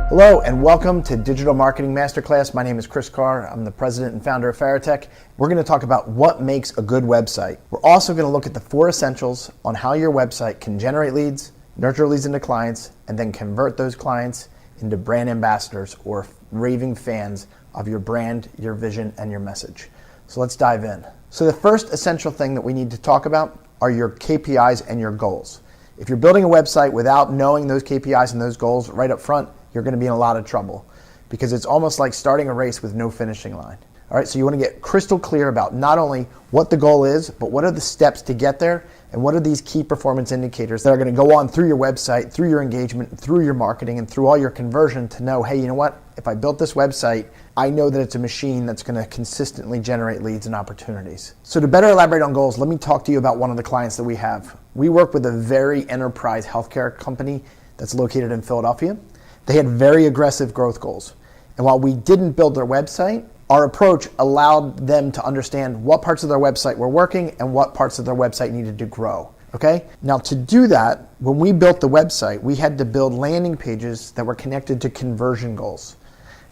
Hello and welcome to Digital Marketing Masterclass. My name is Chris Carr. I'm the president and founder of Faratech. We're going to talk about what makes a good website. We're also going to look at the 4 essentials on how your website can generate leads, nurture leads into clients, and then convert those clients into brand ambassadors or raving fans of your brand, your vision, and your message. So let's dive in. So the first essential thing that we need to talk about are your KPIs and your goals. If you're building a website without knowing those KPIs and those goals right up front, you're going to be in a lot of trouble because it's almost like starting a race with no finishing line. All right, so you want to get crystal clear about not only what the goal is, but what are the steps to get there, and what are these key performance indicators that are going to go on through your website, through your engagement, through your marketing, and through all your conversion to know, hey, you know what? If I built this website, I know that it's a machine that's going to consistently generate leads and opportunities. So to better elaborate on goals, let me talk to you about one of the clients that we have. We work with a very enterprise healthcare company that's located in Philadelphia. They had very aggressive growth goals. And while we didn't build their website, our approach allowed them to understand what parts of their website were working and what parts of their website needed to grow. Okay? Now to do that, when we built the website, we had to build landing pages that were connected to conversion goals.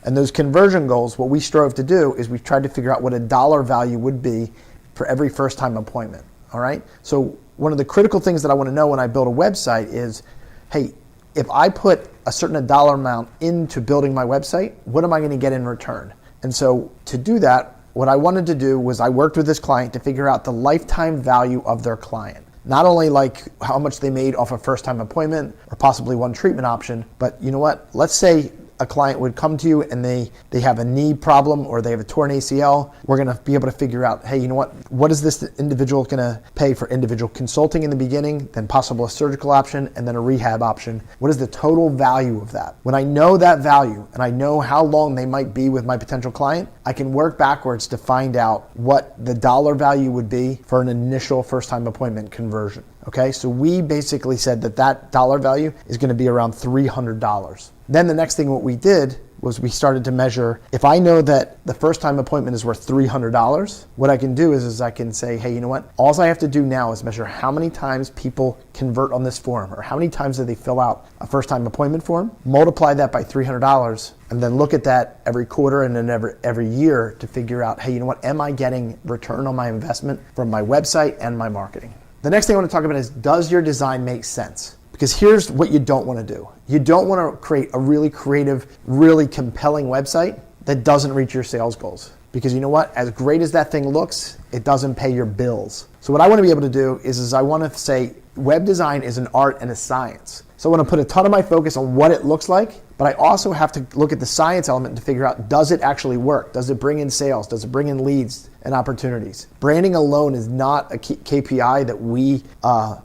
And those conversion goals, what we strove to do is we tried to figure out what a dollar value would be for every first-time appointment. All right? So one of the critical things that I want to know when I build a website is, hey, if I put a certain dollar amount into building my website, what am I going to get in return? And so to do that, what I wanted to do was I worked with this client to figure out the lifetime value of their client. Not only like how much they made off a first-time appointment or possibly one treatment option, but you know what? Let's say a client would come to you and they have a knee problem or they have a torn ACL. We're going to be able to figure out, hey, you know what is this individual going to pay for individual consulting in the beginning, then possible a surgical option, and then a rehab option? What is the total value of that? When I know that value and I know how long they might be with my potential client, I can work backwards to find out what the dollar value would be for an initial first-time appointment conversion. Okay, so we basically said that dollar value is going to be around $300. Then the next thing what we did was we started to measure, if I know that the first time appointment is worth $300, what I can do is I can say, hey, you know what? All I have to do now is measure how many times people convert on this form or how many times do they fill out a first time appointment form, multiply that by $300, and then look at that every quarter and then every year to figure out, hey, you know what? Am I getting return on my investment from my website and my marketing? The next thing I want to talk about is, does your design make sense? Because here's what you don't want to do. You don't want to create a really creative, really compelling website that doesn't reach your sales goals. Because you know what? As great as that thing looks, it doesn't pay your bills. So what I want to be able to do is I want to say web design is an art and a science. So I want to put a ton of my focus on what it looks like, but I also have to look at the science element to figure out, does it actually work? Does it bring in sales? Does it bring in leads and opportunities? Branding alone is not a KPI that we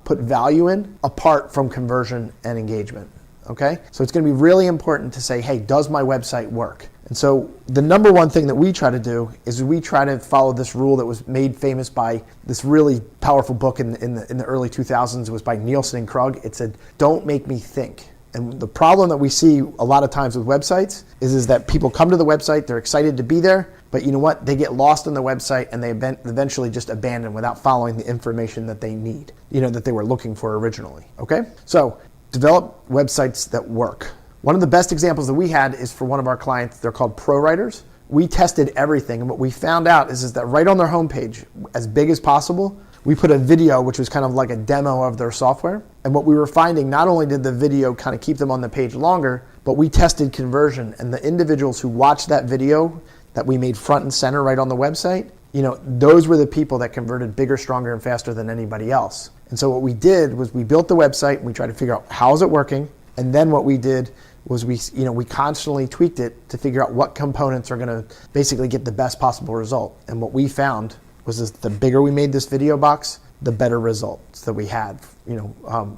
put value in apart from conversion and engagement. Okay? So it's going to be really important to say, hey, does my website work? And so the number one thing that we try to do is we try to follow this rule that was made famous by this really powerful book in the early 2000s. It was by Nielsen and Krug. It said, don't make me think. And the problem that we see a lot of times with websites is that people come to the website, they're excited to be there, but you know what? They get lost on the website and they eventually just abandon without following the information that they need, that they were looking for originally, okay? So develop websites that work. One of the best examples that we had is for one of our clients. They're called Pro Writers. We tested everything, and what we found out is that right on their homepage, as big as possible, we put a video which was kind of like a demo of their software. And what we were finding, not only did the video kind of keep them on the page longer, but we tested conversion. And the individuals who watched that video that we made front and center right on the website, those were the people that converted bigger, stronger, and faster than anybody else. And so what we did was we built the website and we tried to figure out how is it working. And then what we did was we constantly tweaked it to figure out what components are going to basically get the best possible result. And what we found was the bigger we made this video box, the better results that we had,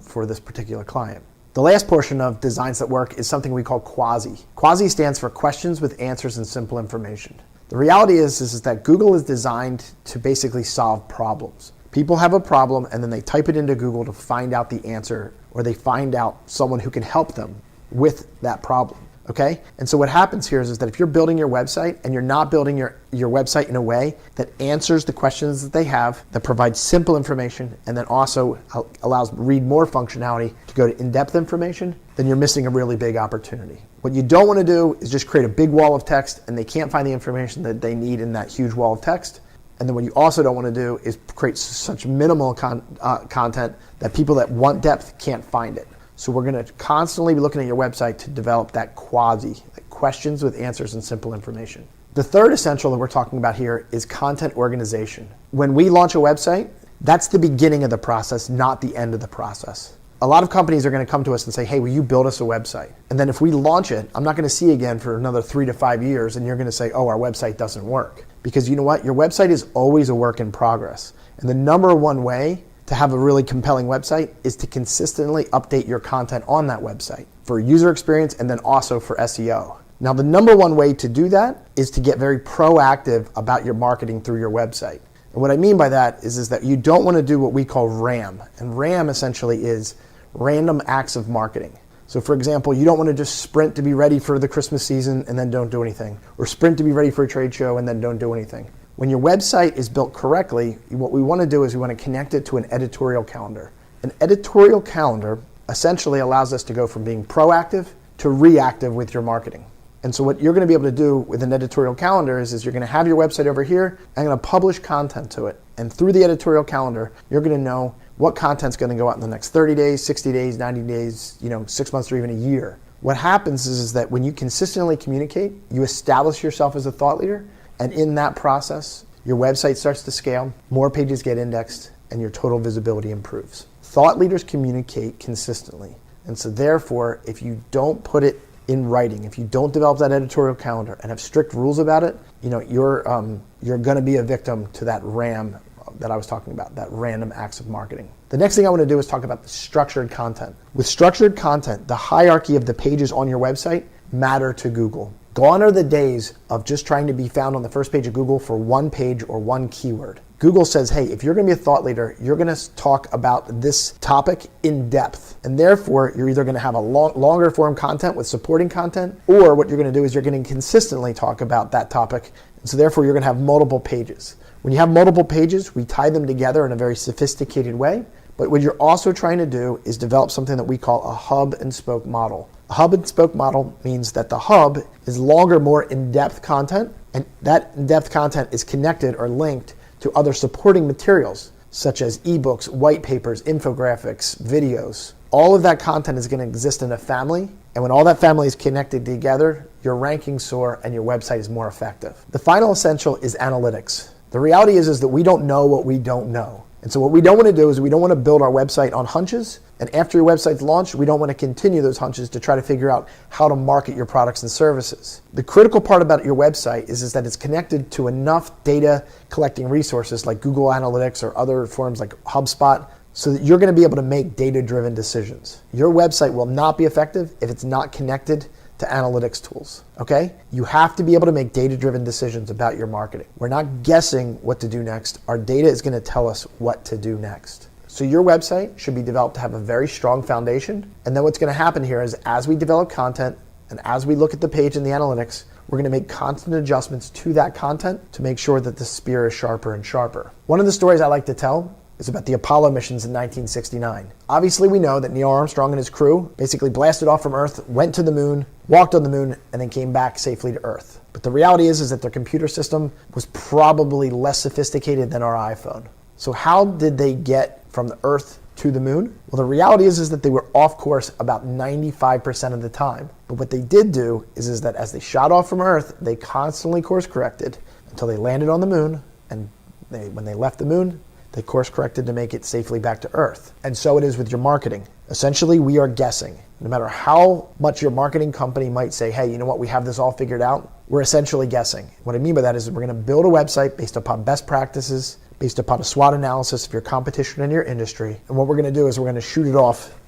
for this particular client. The last portion of designs that work is something we call Quasi. Quasi stands for questions with answers and simple information. The reality is that Google is designed to basically solve problems. People have a problem and then they type it into Google to find out the answer, or they find out someone who can help them with that problem. Okay? And so what happens here is that if you're building your website and you're not building your website in a way that answers the questions that they have, that provides simple information, and then also allows read more functionality to go to in-depth information, then you're missing a really big opportunity. What you don't want to do is just create a big wall of text and they can't find the information that they need in that huge wall of text. And then what you also don't want to do is create such minimal content that people that want depth can't find it. So we're going to constantly be looking at your website to develop that quasi, like questions with answers and simple information. The third essential that we're talking about here is content organization. When we launch a website, that's the beginning of the process, not the end of the process. A lot of companies are going to come to us and say, hey, will you build us a website? And then if we launch it, I'm not going to see you again for another 3 to 5 years, and you're going to say, oh, our website doesn't work. Because you know what? Your website is always a work in progress. And the number one way to have a really compelling website is to consistently update your content on that website for user experience and then also for SEO. Now, the number one way to do that is to get very proactive about your marketing through your website. And what I mean by that is that you don't want to do what we call RAM. And RAM essentially is random acts of marketing. So for example, you don't want to just sprint to be ready for the Christmas season and then don't do anything, or sprint to be ready for a trade show and then don't do anything. When your website is built correctly, what we want to do is we want to connect it to an editorial calendar. An editorial calendar essentially allows us to go from being proactive to reactive with your marketing. And so what you're going to be able to do with an editorial calendar is you're going to have your website over here, and I'm going to publish content to it. And through the editorial calendar, you're going to know what content's going to go out in the next 30 days, 60 days, 90 days, 6 months, or even a year. What happens is that when you consistently communicate, you establish yourself as a thought leader, and in that process, your website starts to scale, more pages get indexed, and your total visibility improves. Thought leaders communicate consistently. And so therefore, if you don't put it in writing, if you don't develop that editorial calendar and have strict rules about it, you're going to be a victim to that RAM that I was talking about, that random acts of marketing. The next thing I want to do is talk about the structured content. With structured content, the hierarchy of the pages on your website matter to Google. Gone are the days of just trying to be found on the first page of Google for one page or one keyword. Google says, hey, if you're going to be a thought leader, you're going to talk about this topic in depth. And therefore, you're either going to have a longer form content with supporting content, or what you're going to do is you're going to consistently talk about that topic. And so therefore, you're going to have multiple pages. When you have multiple pages, we tie them together in a very sophisticated way. But what you're also trying to do is develop something that we call a hub and spoke model. A hub and spoke model means that the hub is longer, more in-depth content, and that in-depth content is connected or linked to other supporting materials, such as ebooks, white papers, infographics, videos. All of that content is going to exist in a family, and when all that family is connected together, your rankings soar and your website is more effective. The final essential is analytics. The reality is that we don't know what we don't know. And so what we don't want to do is we don't want to build our website on hunches. And after your website's launched, we don't want to continue those hunches to try to figure out how to market your products and services. The critical part about your website is that it's connected to enough data collecting resources like Google Analytics or other forms like HubSpot, so that you're going to be able to make data-driven decisions. Your website will not be effective if it's not connected to analytics tools, okay? You have to be able to make data-driven decisions about your marketing. We're not guessing what to do next. Our data is going to tell us what to do next. So your website should be developed to have a very strong foundation. And then what's going to happen here is as we develop content and as we look at the page in the analytics, we're going to make constant adjustments to that content to make sure that the spear is sharper and sharper. One of the stories I like to tell is about the Apollo missions in 1969. Obviously, we know that Neil Armstrong and his crew basically blasted off from Earth, went to the moon, walked on the moon, and then came back safely to Earth. But the reality is that their computer system was probably less sophisticated than our iPhone. So how did they get from the Earth to the moon? Well, the reality is that they were off course about 95% of the time. But what they did do is that as they shot off from Earth, they constantly course corrected until they landed on the moon, and when they left the moon, they course corrected to make it safely back to Earth. And so it is with your marketing. Essentially, we are guessing. No matter how much your marketing company might say, hey, you know what, we have this all figured out, we're essentially guessing. What I mean by that is we're going to build a website based upon best practices, based upon a SWOT analysis of your competition in your industry. And what we're going to do is we're going to shoot it off,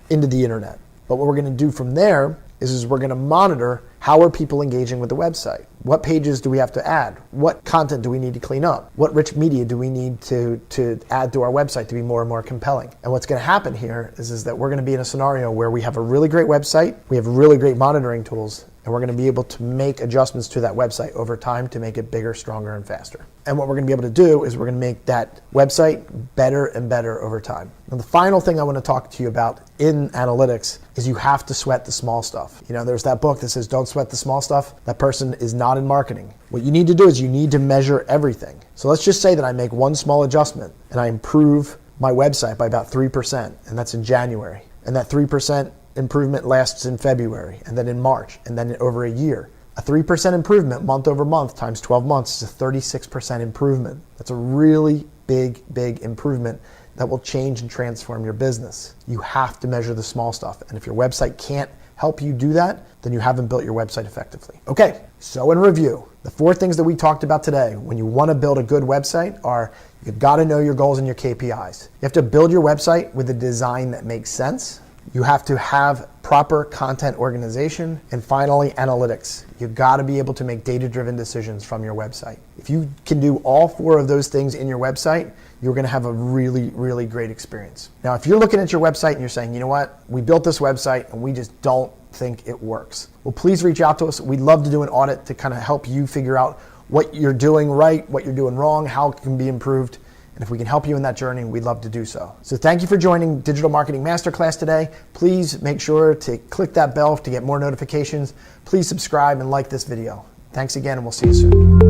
into the internet. But what we're going to do from there is we're going to monitor how are people engaging with the website. What pages do we have to add? What content do we need to clean up? What rich media do we need to add to our website to be more and more compelling? And what's going to happen here is that we're going to be in a scenario where we have a really great website, we have really great monitoring tools, and we're going to be able to make adjustments to that website over time to make it bigger, stronger, and faster. And what we're going to be able to do is we're going to make that website better and better over time. Now, the final thing I want to talk to you about in analytics is you have to sweat the small stuff. You know, there's that book that says don't sweat the small stuff. That person is not in marketing. What you need to do is you need to measure everything. So let's just say that I make one small adjustment and I improve my website by about 3%, and that's in January. And that 3% improvement lasts in February, and then in March, and then over a year. A 3% improvement month over month times 12 months is a 36% improvement. That's a really big, big improvement that will change and transform your business. You have to measure the small stuff. And if your website can't help you do that, then you haven't built your website effectively. Okay, so in review, the 4 things that we talked about today when you want to build a good website are you've got to know your goals and your KPIs. You have to build your website with a design that makes sense. You have to have proper content organization. And finally, analytics. You've got to be able to make data-driven decisions from your website. If you can do all 4 of those things in your website, you're going to have a really, really great experience. Now, if you're looking at your website and you're saying, you know what, we built this website and we just don't think it works, well, please reach out to us. We'd love to do an audit to kind of help you figure out what you're doing right, what you're doing wrong, how it can be improved. And if we can help you in that journey, we'd love to do so. So thank you for joining Digital Marketing Masterclass today. Please make sure to click that bell to get more notifications. Please subscribe and like this video. Thanks again, and we'll see you soon.